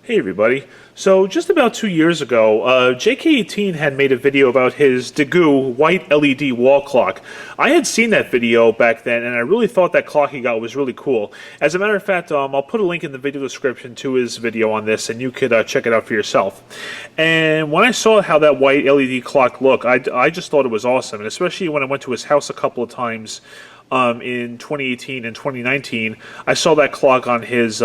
Hey everybody. So just about 2 years ago, JK18 had made a video about his Digoo white LED wall clock. I had seen that video back then, and I really thought that clock he got was really cool. As a matter of fact, I'll put a link in the video description to his video on this, and you could check it out for yourself. And when I saw how that white LED clock looked, I just thought it was awesome, and especially when I went to his house a couple of times. In 2018 and 2019, I saw that clock on his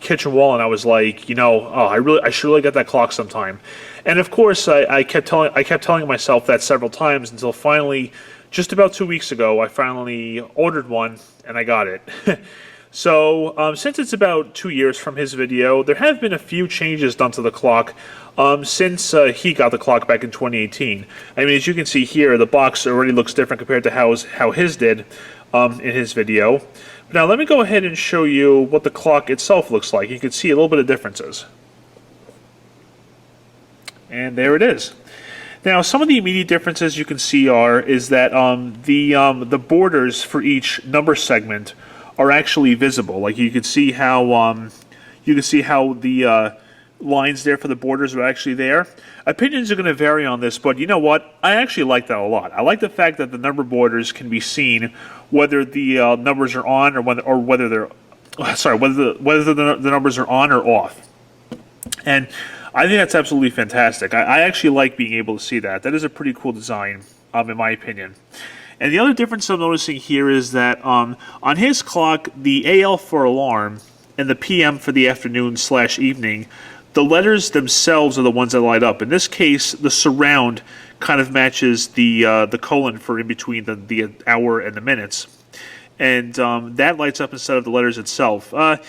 kitchen wall, and I was like, I should really get that clock sometime. And of course, I kept telling myself that several times until finally, just about 2 weeks ago, I finally ordered one and I got it. So, since it's about 2 years from his video, there have been a few changes done to the clock since he got the clock back in 2018. I mean, as you can see here, the box already looks different compared to how his did in his video. Now, let me go ahead and show you what the clock itself looks like. You can see a little bit of differences. And there it is. Now, some of the immediate differences you can see is that the borders for each number segment are actually visible. Like you can see how the lines there for the borders are actually there. Opinions are going to vary on this, but you know what? I actually like that a lot. I like the fact that the number borders can be seen whether the numbers are on or whether the numbers are on or off. And I think that's absolutely fantastic. I actually like being able to see that. That is a pretty cool design, in my opinion. And the other difference I'm noticing here is that on his clock, the AL for alarm and the PM for the afternoon/evening, the letters themselves are the ones that light up. In this case, the surround kind of matches the colon for in between the hour and the minutes, and that lights up instead of the letters itself. I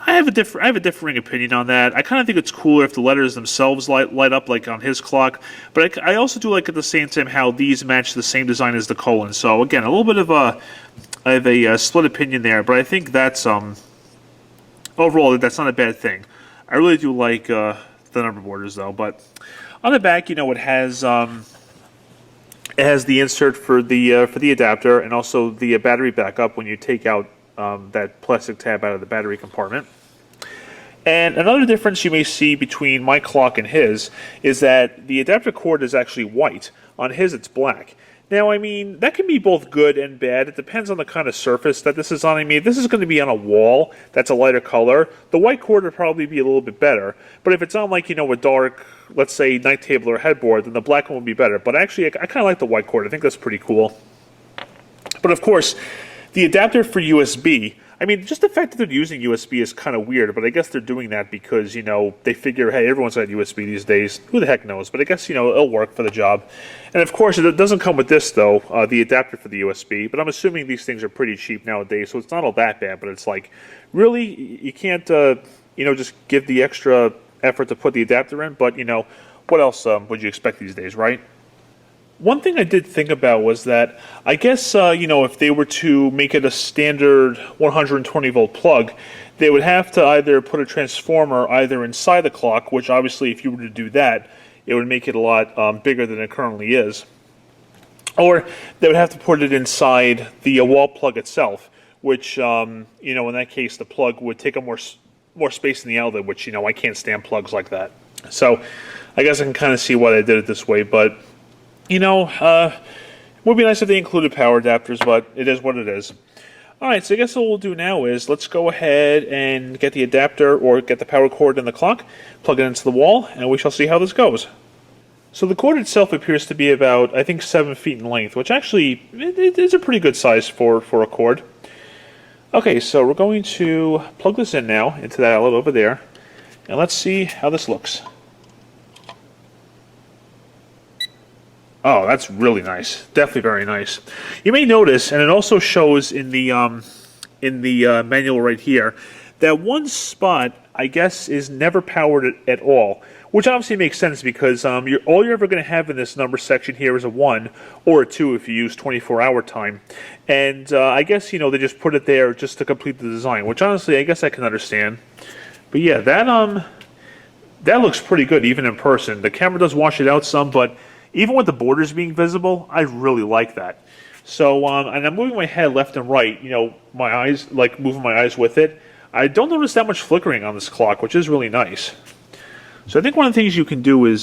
have a differing opinion on that. I kind of think it's cooler if the letters themselves light up like on his clock, but I also do like at the same time how these match the same design as the colon. So again, a little bit of a split opinion there, but I think that's overall that's not a bad thing. I really do like the number borders though. But on the back, it has the insert for the adapter and also the battery backup when you take out that plastic tab out of the battery compartment. And another difference you may see between my clock and his is that the adapter cord is actually white. On his, it's black. Now, I mean, that can be both good and bad. It depends on the kind of surface that this is on. I mean, if this is going to be on a wall that's a lighter color, the white cord would probably be a little bit better. But if it's on, like, a dark, let's say, night table or headboard, then the black one would be better. But actually, I kind of like the white cord. I think that's pretty cool. But of course, the adapter for USB, I mean, just the fact that they're using USB is kind of weird, but I guess they're doing that because, they figure, hey, everyone's got USB these days. Who the heck knows? But I guess, it'll work for the job. And of course, it doesn't come with this, though, the adapter for the USB, but I'm assuming these things are pretty cheap nowadays, so it's not all that bad, but it's like, really, you can't, just give the extra effort to put the adapter in, but, what else would you expect these days, right? One thing I did think about was that I guess, if they were to make it a standard 120-volt plug, they would have to either put a transformer either inside the clock, which obviously if you were to do that, it would make it a lot bigger than it currently is. Or they would have to put it inside the wall plug itself, which, in that case, the plug would take up more space in the outlet, which, I can't stand plugs like that. So I guess I can kind of see why they did it this way, but it would be nice if they included power adapters, but it is what it is. Alright, so I guess what we'll do now is let's go ahead and get the adapter or get the power cord in the clock, plug it into the wall, and we shall see how this goes. So the cord itself appears to be about, I think, 7 feet in length, which actually it is a pretty good size for a cord. Okay, so we're going to plug this in now into that outlet over there, and let's see how this looks. Oh, that's really nice. Definitely very nice. You may notice, and it also shows in the manual right here, that one spot, I guess, is never powered at all, which obviously makes sense because all you're ever going to have in this number section here is a 1 or a 2 if you use 24-hour time. And I guess, they just put it there just to complete the design, which honestly, I guess I can understand. But yeah, that looks pretty good even in person. The camera does wash it out some, but even with the borders being visible, I really like that. So, and I'm moving my head left and right, my eyes, like moving my eyes with it. I don't notice that much flickering on this clock, which is really nice. So I think one of the things you can do is,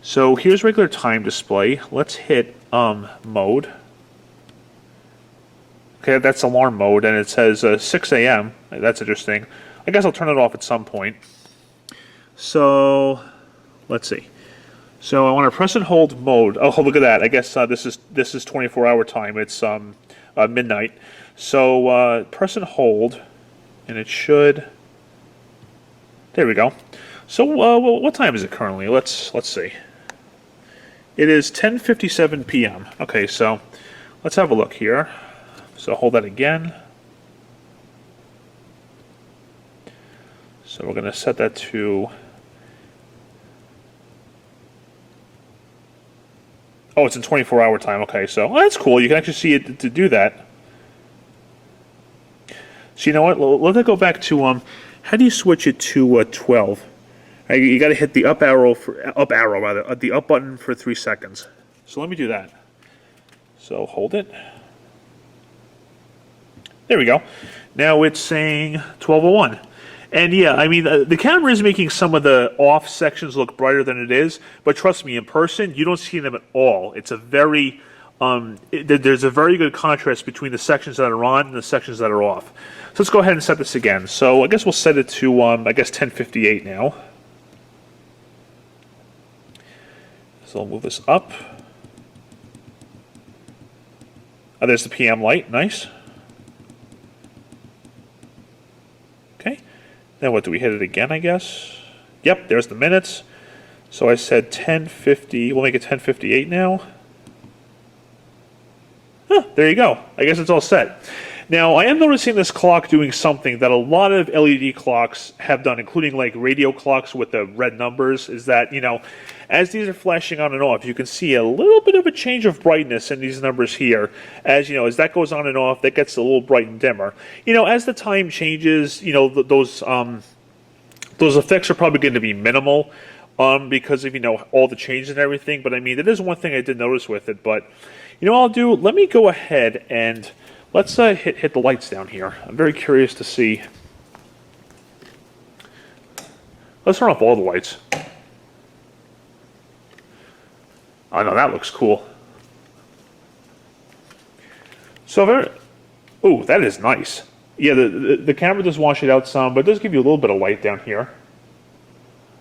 so here's regular time display. Let's hit mode. Okay, that's alarm mode, and it says 6 a.m. That's interesting. I guess I'll turn it off at some point. So let's see. So I want to press and hold mode. Oh, look at that! I guess this is 24-hour time. It's midnight. So press and hold, and it should. There we go. So what time is it currently? Let's see. It is 10:57 p.m. Okay, so let's have a look here. So hold that again. So we're going to set that to. Oh, it's in 24-hour time. Okay, so that's cool. You can actually see it to do that. So you know what? Let that go back to How do you switch it to 12? You got to hit the up arrow the up button for 3 seconds. So let me do that. So hold it. There we go. Now it's saying 12:01. And yeah, I mean, the camera is making some of the off sections look brighter than it is, but trust me, in person, you don't see them at all. It's a very, there's a very good contrast between the sections that are on and the sections that are off. So let's go ahead and set this again. So I guess we'll set it to, I guess, 10:58 now. So I'll move this up. Oh, there's the PM light. Nice. Okay. Then what, do we hit it again, I guess? Yep, there's the minutes. So I said 10:50. We'll make it 10:58 now. Huh, there you go. I guess it's all set. Now, I am noticing this clock doing something that a lot of LED clocks have done, including like radio clocks with the red numbers, is that, you know, as these are flashing on and off, you can see a little bit of a change of brightness in these numbers here. As, you know, as that goes on and off, that gets a little bright and dimmer. You know, as the time changes, you know, those effects are probably going to be minimal because of, you know, all the changes and everything. But I mean, that is one thing I did notice with it. But, you know what I'll do? Let me go ahead and let's hit the lights down here. I'm very curious to see. Let's turn off all the lights. Oh no, that looks cool. So oh, that is nice. Yeah, the camera does wash it out some, but it does give you a little bit of light down here.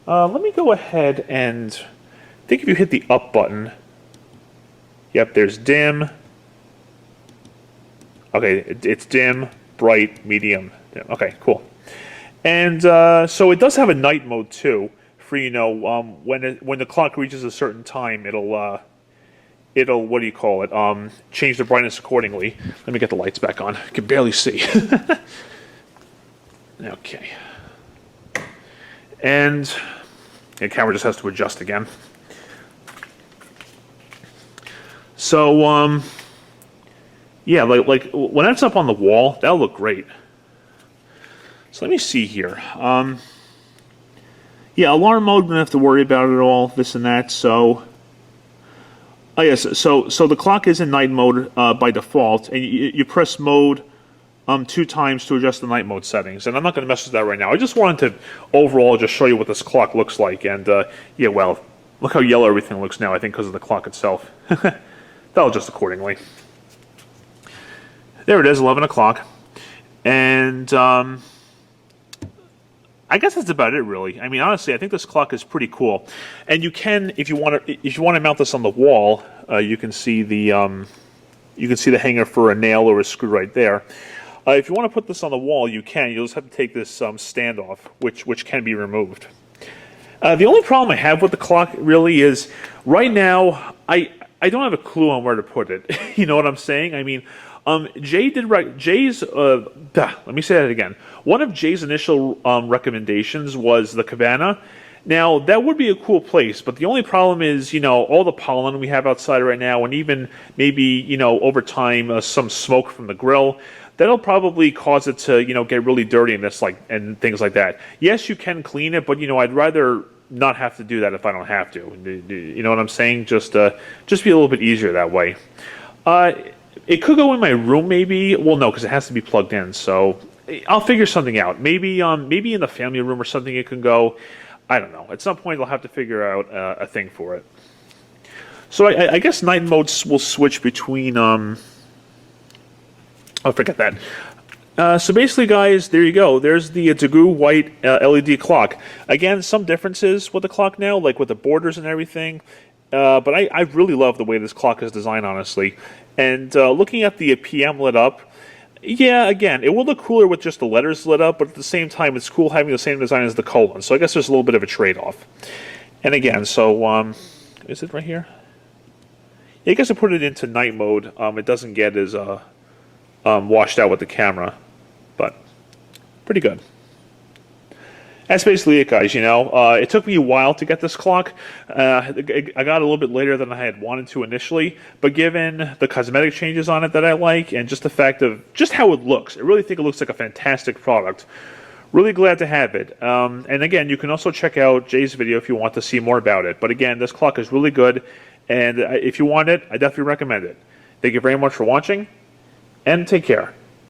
Let me go ahead and I think if you hit the up button, yep, there's dim. Okay, it's dim, bright, medium, dim. Okay, cool. And so it does have a night mode too. For, you know, when the clock reaches a certain time, it'll what do you call it? Change the brightness accordingly. Let me get the lights back on. I can barely see. Okay. And the camera just has to adjust again. So yeah, like when that's up on the wall, that'll look great. So let me see here. Yeah, alarm mode, we don't have to worry about it at all, this and that, so. Oh yes, so the clock is in night mode by default, and you press mode 2 times to adjust the night mode settings, and I'm not going to mess with that right now. I just wanted to overall just show you what this clock looks like, and yeah, well, look how yellow everything looks now, I think because of the clock itself. That'll adjust accordingly. There it is, 11 o'clock, and I guess that's about it, really. I mean, honestly, I think this clock is pretty cool, and you can, if you want to mount this on the wall, you can see the hanger for a nail or a screw right there. If you want to put this on the wall, you can. You'll just have to take this stand off, which can be removed. The only problem I have with the clock really is right now I don't have a clue on where to put it. You know what I'm saying? I mean. Jay's, let me say that again. One of Jay's initial recommendations was the cabana. Now, that would be a cool place, but the only problem is, you know, all the pollen we have outside right now, and even maybe, you know, over time, some smoke from the grill, that'll probably cause it to, you know, get really dirty and things like that. Yes, you can clean it, but, you know, I'd rather not have to do that if I don't have to. You know what I'm saying? Just be a little bit easier that way. It could go in my room, maybe. Well, no, because it has to be plugged in. So I'll figure something out. Maybe in the family room or something it can go. I don't know. At some point, I'll have to figure out a thing for it. So I guess night modes will switch between. I'll forget that. So basically, guys, there you go. There's the Digoo white LED clock. Again, some differences with the clock now, like with the borders and everything. But I really love the way this clock is designed, honestly. And looking at the PM lit up, yeah, again, it will look cooler with just the letters lit up, but at the same time, it's cool having the same design as the colon. So I guess there's a little bit of a trade-off. And again, so, is it right here? Yeah, I guess I put it into night mode. It doesn't get as washed out with the camera, but pretty good. That's basically it, guys. It took me a while to get this clock. I got a little bit later than I had wanted to initially, but given the cosmetic changes on it that I like, and just the fact of just how it looks, I really think it looks like a fantastic product. Really glad to have it. And again, you can also check out Jay's video if you want to see more about it. But again, this clock is really good, and if you want it, I definitely recommend it. Thank you very much for watching, and take care.